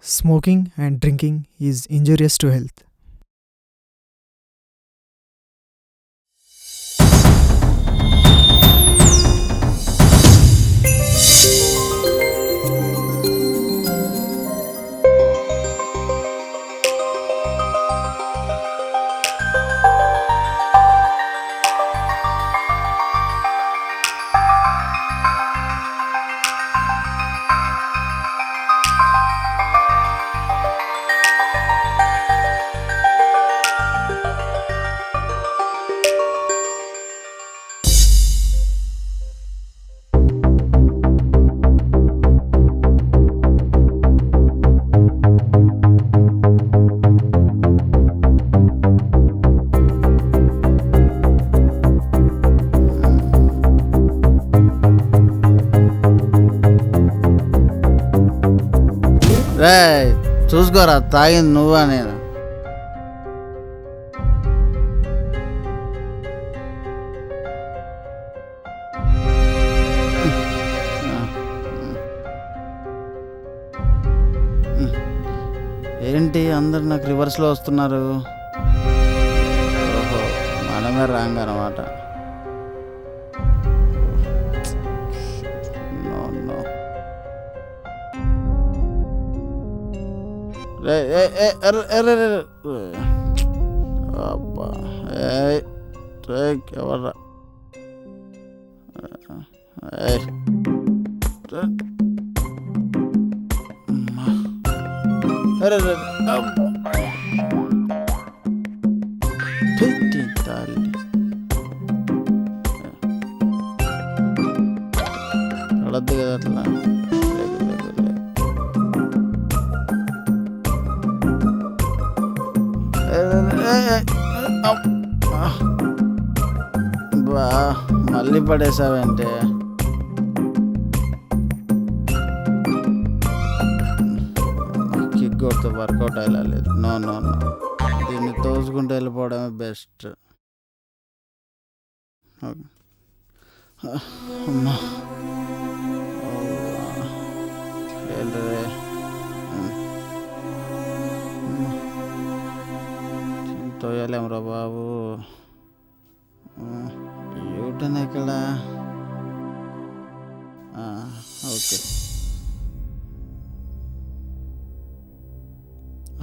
Smoking and drinking is injurious to health. రే చూసుకోరా, తాగింది నువ్వా నేను? ఏంటి అందరు నాకు రివర్స్లో వస్తున్నారు? ఓహో, మనమే రాంగ్ అనమాట. అబ్బా ఎవర్రా? తల్లి పడద్దు కదా అట్లా. బా మళ్ళీ పడేసావంటే కిక్ కొడితే వర్కౌట్ అయ్యేలా లేదు. నో నో నో, దీన్ని తోసుకుంటూ వెళ్ళిపోవడమే బెస్ట్. అమ్మా ఏంటది? తోయలేమురా బాబు. యూటర్న్ ఎక్కడ? ఓకే,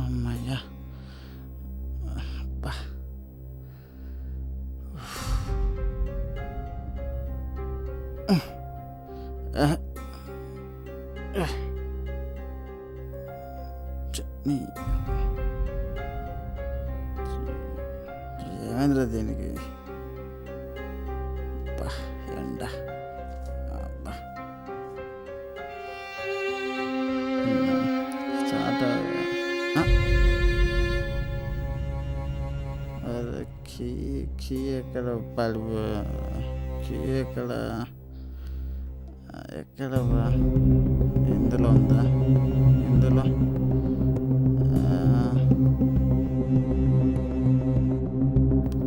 అమ్మయ్యా. ఏమైందిరా దీనికి? ఎండ స్టార్ట్. కీ ఎక్కడ పడిపో? కీ ఎక్కడ? ఎక్కడ? ఇందులో ఉందా? ఇందులో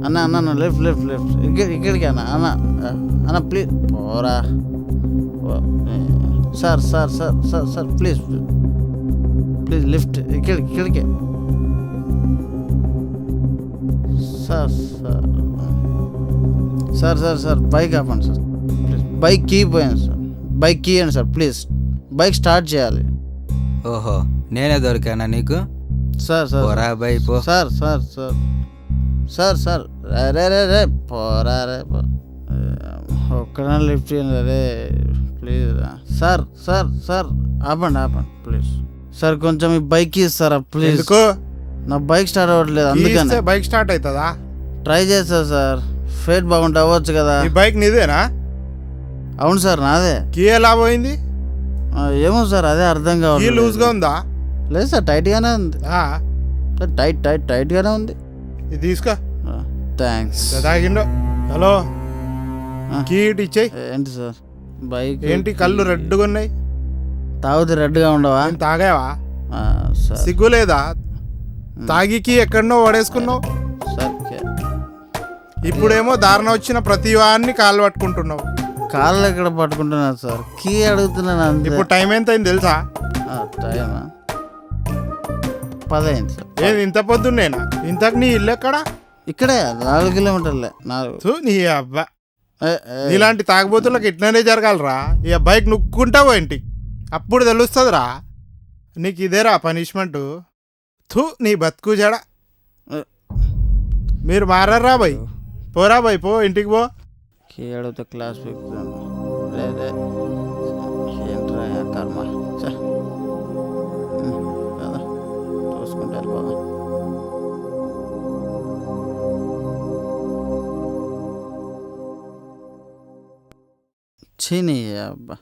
అన్న అన్న లెఫ్ట్ లెఫ్ట్ లెఫ్ట్ ఇక్కడికి అన్న అన్న అన్న ప్లీజ్ పోరా. Sir sir sir sir sir please please lift ఇక్కడికే sir sir sir sir sir bike ఆపండి సార్ ప్లీజ్. బైక్ కీ పోయాను సార్. బైక్ కీ అండి సార్ ప్లీజ్. బైక్ స్టార్ట్ చేయాలి. ఓహో, నేనే దొరికానా నీకు? Sir sir sir sir sir sir sir రే రే రే పోరా రే ఒక్కడా లిఫ్ట్ చేయండి రే ప్లీజ్. సార్ సార్ సార్ ఆపండి ప్లీజ్. సార్ కొంచెం ఈ బైక్ ఇస్తారా ప్లీజ్? నా బైక్ స్టార్ట్ అవ్వట్లేదు, అందుకని. బైక్ స్టార్ట్ అవుతుందా? ట్రై చేస్తా సార్. ఫేట్ బాగుంటే అవ్వచ్చు కదా. ఈ బైక్ నీదేనా? అవును సార్ నాదే. కీ ఎలా పోయింది? ఏమో సార్ అదే అర్థం కావాలి. లూజ్గా ఉందా? లేదు సార్, టైట్గానే ఉంది. టైట్గానే ఉంది. ఇది తీసుకో. థ్యాంక్స్. తాగిండో. హలో, కీ ఇచ్చేయి. ఏంటి సార్ బైక్ ఏంటి కళ్ళు రెడ్గా ఉన్నాయి? తాగితే రెడ్గా ఉండవా? తాగావా? సిగ్గు లేదా? తాగికి ఎక్కడనో పడేసుకున్నావు. ఇప్పుడేమో దారుణ వచ్చిన ప్రతి వాడిని కాళ్ళు పట్టుకుంటున్నావు. కాళ్ళు ఎక్కడ పట్టుకుంటున్నాను సార్, కీ అడుగుతున్నాను అంతే. ఇప్పుడు టైం ఎంత అయింది తెలుసా? టైమా 10 సార్. ఏది ఇంత పొద్దున్నేనా? ఇంతకు నీ ఇల్లు ఎక్కడ? ఇక్కడే 4 కిలోమీటర్లే 4. చూ, నీ అబ్బా ఇలాంటి తాగుబోతులకు ఇట్లనే జరగాలరా. ఇక బైక్ నుక్కుంటావో ఇంటికి, అప్పుడు తెలుస్తుందిరా నీకు ఇదేరా పనిష్మెంట్. థూ నీ బతుకు జడ. మీరు మారరా బై, పోరా బై, పో ఇంటికి పో. కేడుతో క్లాస్ పెట్టుతాను. ఏంట్రా కర్మ కదా, చూసుకుంటారు బాబా. చీని అబ్బా,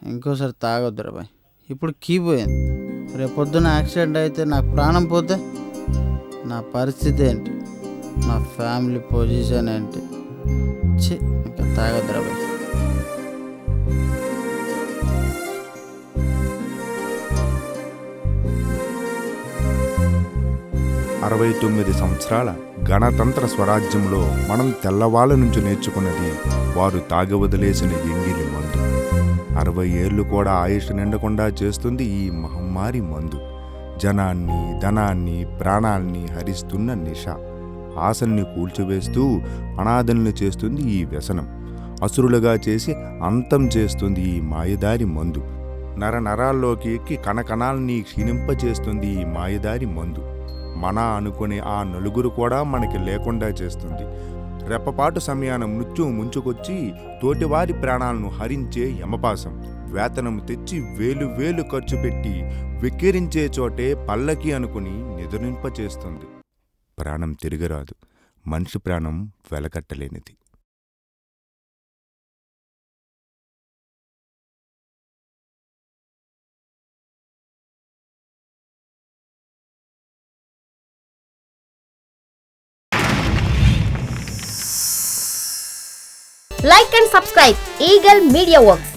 ఇంకోసారి తాగొద్దురా బాయ్. ఇప్పుడు కీ పోయింది, రేపొద్దున యాక్సిడెంట్ అయితే నాకు ప్రాణం పోతే నా పరిస్థితి ఏంటి, నా ఫ్యామిలీ పొజిషన్ ఏంటి? ఛీ, ఇంకా తాగొద్దురా బాయ్. అరవై 29 సంవత్సరాల గణతంత్ర స్వరాజ్యంలో మనం తెల్లవాళ్ళ నుంచి నేర్చుకున్నది వారు తాగి వదిలేసిన ఎంగిలి మందు. 60 ఏళ్ళు కూడా ఆయుష్ నిండకుండా చేస్తుంది ఈ మహమ్మారి మందు. జనాన్ని, ధనాన్ని, ప్రాణాల్ని హరిస్తున్న నిష. ఆశల్ని కూల్చివేస్తూ అనాథల్ని చేస్తుంది ఈ వ్యసనం. అసురులుగా చేసి అంతం చేస్తుంది ఈ మాయదారి మందు. నరనరాల్లోకి ఎక్కి కణకణాల్ని క్షీణింపచేస్తుంది ఈ మాయదారి మందు. మన అనుకునే ఆ నలుగురు కూడా మనకి లేకుండా చేస్తుంది. రెప్పపాటు సమయాన మృత్యువు ముంచుకొచ్చి తోటివారి ప్రాణాలను హరించే యమపాసం. వేతనం తెచ్చి వేలు వేలు ఖర్చు పెట్టి విక్కిరించే చోటే పల్లకి అనుకుని నిద్రింపచేస్తుంది. ప్రాణం తిరిగిరాదు, మనిషి ప్రాణం వెలకట్టలేనిది. Like and subscribe Eagle Media Works.